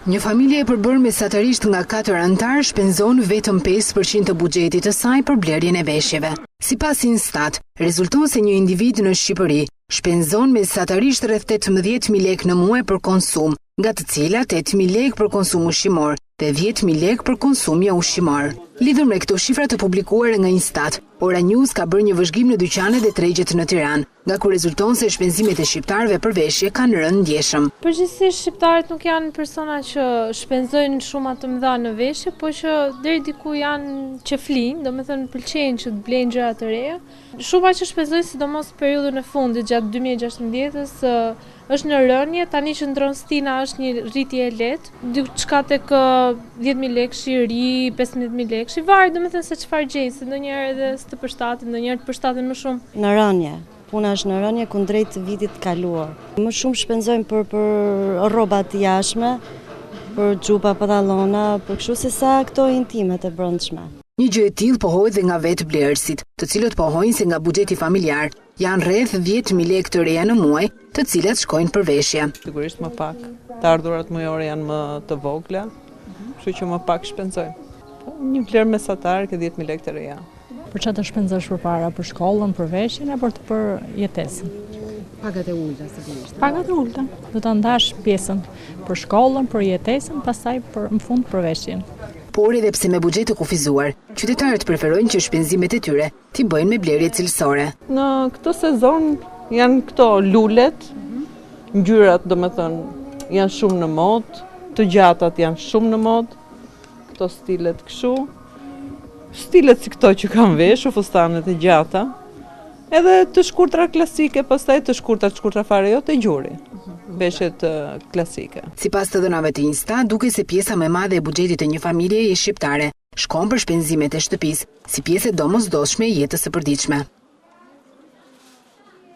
Një familje e përbërë mesatarisht nga 4 anëtar shpenzon vetëm 5% të buxhetit të saj për blerjen e veshjeve. Sipas Instat, rezulton se një individ në Shqipëri shpenzon mesatarisht rreth 18.000 lekë në muaj për konsum, nga të cilat 8.000 lekë për konsum ushqimor dhe 10.000 lekë për konsum jo ushqimor. Lidhur me këto shifra të publikuara nga Instat, Ora News ka bërë një vëzhgim në dyqanet dhe tregjet në Tiranë, nga ku rezulton se shpenzimet e shqiptarëve për veshje kanë rënë ndjeshëm. Përgjithsisht shqiptarët nuk janë persona që shpenzojnë shuma të mëdha në veshje, po që deri diku janë që flinë, domethënë pëlqejnë që të blejnë gjëra të reja. Shuma që shpenzojnë sidomos periudhën e fundit gjatë 2016-s është në rënje, tani që ndron stina është një rritje e lehtë, diçka tek 10.000 lekë shiri, 15.000 lekë, varet domethënë se çfarë gjejnë, se ndonjëherë edhe të përshtaten, ndonjëherë të përshtaten më shumë. Në rënje. Puna është në rënje kundrejt vitit kaluar. Më shumë shpenzojmë për rroba të jashtme, për xhupa, pantallona, për kështu se sa këto intimet e brendshme. Një gjë e tillë pohohet dhe nga vetë blerësit, të cilët pohojnë se nga buxheti familjar janë rreth 10.000 lekë të reja në muaj, të cilat shkojnë për veshje. Sigurisht më pak. Të ardhurat mujore janë më të vogla, kështu që më pak shpenzojmë. Një vlerë mesatar ke 10.000 lekë të reja. Për çfarë të shpenzosh përpara, për shkollën, për veshjen apo për jetesën? Pagat e ulta sigurisht. Pagat e ulta. Do ta ndash pjesën për shkollën, për jetesën, pastaj në fund për veshjen. Por edhe pse me buxhet të kufizuar, qytetarët preferojnë që shpenzimet e tyre t'i bëjnë me blerje cilësore. Në këtë sezon janë këto lulet, ngjyrat domethënë janë shumë në modë, të gjatat janë shumë në modë, këto stilet kështu, stilet si këto që kam veshu, fustanet e gjata, edhe të shkurtra klasike, pastaj të shkurtra fare jo të gjuri. Veshjet klasike. Sipas të dhënave të Instat, duke se pjesa më e madhe e buxhetit të një familjeje shqiptare shkon për shpenzimet e shtëpisë, si pjesë domosdoshme e jetës së përditshme.